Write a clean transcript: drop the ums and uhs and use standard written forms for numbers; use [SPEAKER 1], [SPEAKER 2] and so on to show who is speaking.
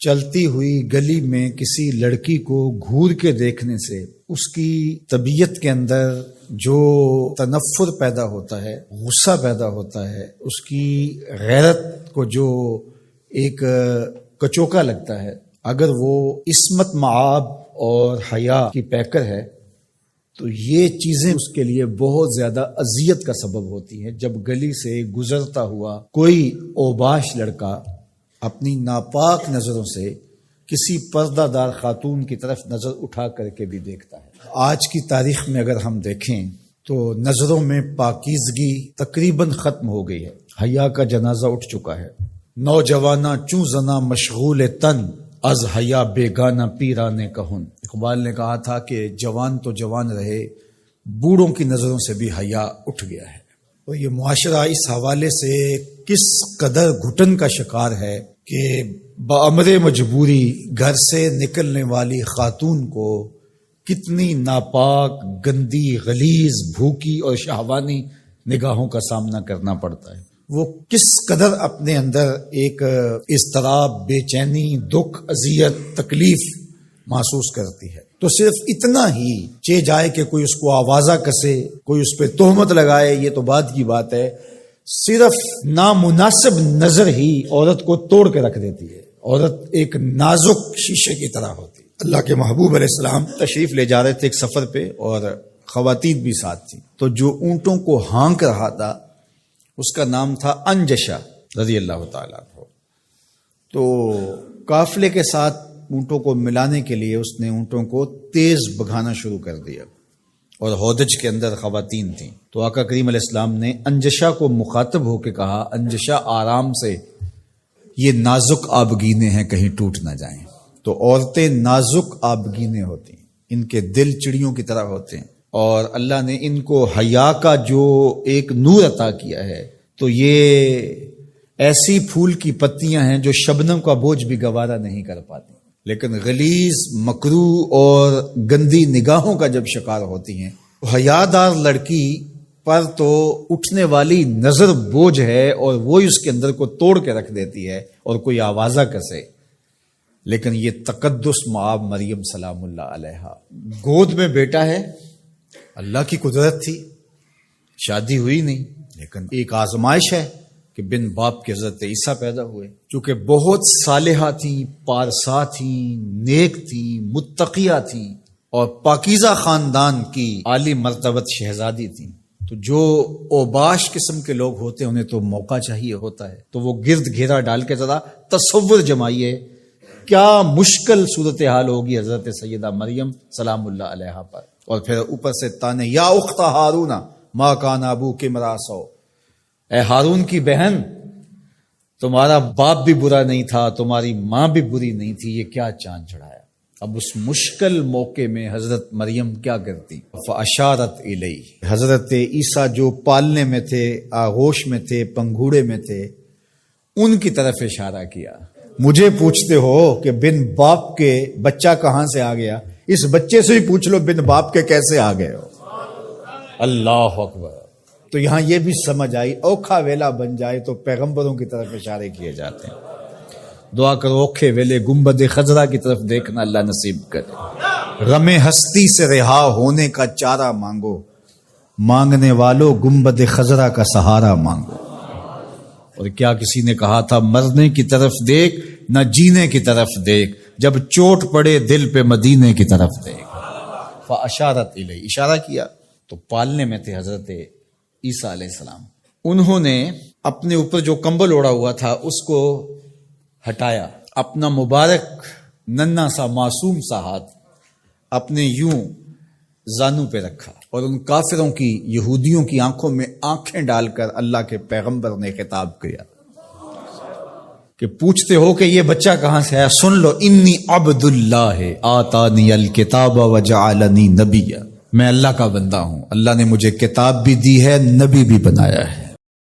[SPEAKER 1] چلتی ہوئی گلی میں کسی لڑکی کو گھور کے دیکھنے سے اس کی طبیعت کے اندر جو تنفر پیدا ہوتا ہے، غصہ پیدا ہوتا ہے، اس کی غیرت کو جو ایک کچوکا لگتا ہے، اگر وہ عصمت معاب اور حیا کی پیکر ہے تو یہ چیزیں اس کے لیے بہت زیادہ اذیت کا سبب ہوتی ہیں۔ جب گلی سے گزرتا ہوا کوئی اوباش لڑکا اپنی ناپاک نظروں سے کسی پردہ دار خاتون کی طرف نظر اٹھا کر کے بھی دیکھتا ہے۔ آج کی تاریخ میں اگر ہم دیکھیں تو نظروں میں پاکیزگی تقریباً ختم ہو گئی ہے، حیا کا جنازہ اٹھ چکا ہے۔ نوجوانہ چوں زنا مشغول تن، از حیا بیگانہ پیرانے کہن۔ اقبال نے کہا تھا کہ جوان تو جوان رہے، بوڑھوں کی نظروں سے بھی حیا اٹھ گیا ہے۔ اور یہ معاشرہ اس حوالے سے کس قدر گھٹن کا شکار ہے کہ بامر مجبوری گھر سے نکلنے والی خاتون کو کتنی ناپاک، گندی، غلیظ، بھوکی اور شہوانی نگاہوں کا سامنا کرنا پڑتا ہے۔ وہ کس قدر اپنے اندر ایک اضطراب، بے چینی، دکھ، اذیت، تکلیف محسوس کرتی ہے۔ تو صرف اتنا ہی چہ جائے کہ کوئی اس کو آوازہ کسے، کوئی اس پہ تہمت لگائے، یہ تو بعد کی بات ہے۔ صرف نامناسب نظر ہی عورت کو توڑ کے رکھ دیتی ہے۔ عورت ایک نازک شیشے کی طرح ہوتی ہے۔ اللہ کے محبوب علیہ السلام تشریف لے جا رہے تھے ایک سفر پہ، اور خواتین بھی ساتھ تھیں۔ تو جو اونٹوں کو ہانک رہا تھا اس کا نام تھا انجشا رضی اللہ تعالیٰ عنہ۔ تو قافلے کے ساتھ اونٹوں کو ملانے کے لیے اس نے اونٹوں کو تیز بگھانا شروع کر دیا، اور ہودج کے اندر خواتین تھیں۔ تو آقا کریم علیہ السلام نے انجشا کو مخاطب ہو کے کہا، انجشا آرام سے، یہ نازک آبگینے ہیں، کہیں ٹوٹ نہ جائیں۔ تو عورتیں نازک آبگینے ہوتی ہیں، ان کے دل چڑیوں کی طرح ہوتے ہیں، اور اللہ نے ان کو حیا کا جو ایک نور عطا کیا ہے، تو یہ ایسی پھول کی پتیاں ہیں جو شبنم کا بوجھ بھی گوارا نہیں کر پاتی، لیکن غلیظ، مکروہ اور گندی نگاہوں کا جب شکار ہوتی ہیں، تو حیادار لڑکی پر تو اٹھنے والی نظر بوجھ ہے، اور وہی اس کے اندر کو توڑ کے رکھ دیتی ہے، اور کوئی آوازہ کسے۔ لیکن یہ تقدس معاب مریم سلام اللہ علیہا، گود میں بیٹا ہے، اللہ کی قدرت تھی، شادی ہوئی نہیں، لیکن ایک آزمائش ہے کہ بن باپ کے حضرت عیسیٰ پیدا ہوئے، چونکہ بہت صالحہ تھیں، پارسا تھیں، نیک تھیں، متقیہ تھیں، اور پاکیزہ خاندان کی عالی مرتبت شہزادی تھیں۔ تو جو اوباش قسم کے لوگ ہوتے ہیں انہیں تو موقع چاہیے ہوتا ہے، تو وہ گرد گھیرا ڈال کے ذرا تصور جمائیے کیا مشکل صورتحال ہوگی حضرت سیدہ مریم سلام اللہ علیہا پر، اور پھر اوپر سے تانے، یا اخت ہارون ما کان ابوک امرأ سوء، اے ہارون کی بہن، تمہارا باپ بھی برا نہیں تھا، تمہاری ماں بھی بری نہیں تھی، یہ کیا چاند چڑھایا۔ اب اس مشکل موقع میں حضرت مریم کیا کرتی؟ فاشارت الیہ، حضرت عیسیٰ جو پالنے میں تھے، آغوش میں تھے، پنگھوڑے میں تھے، ان کی طرف اشارہ کیا۔ مجھے پوچھتے ہو کہ بن باپ کے بچہ کہاں سے آ گیا، اس بچے سے ہی پوچھ لو بن باپ کے کیسے آ گئے ہو۔ اللہ اکبر۔ تو یہاں یہ بھی سمجھ آئی، اوکھا ویلا بن جائے تو پیغمبروں کی طرف اشارے کیے جاتے ہیں۔ دعا کرو اوکھے ویلے گنبد خضرا کی طرف دیکھنا اللہ نصیب کرے۔ غم ہستی سے رہا ہونے کا چارہ مانگو، مانگنے والوں گنبد خضرا کا سہارا مانگو۔ اور کیا کسی نے کہا تھا، مرنے کی طرف دیکھ نہ جینے کی طرف دیکھ، جب چوٹ پڑے دل پہ مدینے کی طرف دیکھ۔ فاشارت الیہ، اشارہ کیا۔ تو پالنے میں تھے حضرت عیسیٰ علیہ السلام، انہوں نے اپنے اوپر جو کمبل اوڑا ہوا تھا اس کو ہٹایا، اپنا مبارک ننھا سا معصوم سا ہاتھ اپنے یوں زانوں پہ رکھا، اور ان کافروں کی، یہودیوں کی آنکھوں میں آنکھیں ڈال کر اللہ کے پیغمبر نے خطاب کیا کہ پوچھتے ہو کہ یہ بچہ کہاں سے آیا، سن لو، انی عبد اللہ آتانی الکتاب وجعلنی نبیا، میں اللہ کا بندہ ہوں، اللہ نے مجھے کتاب بھی دی ہے، نبی بھی بنایا ہے۔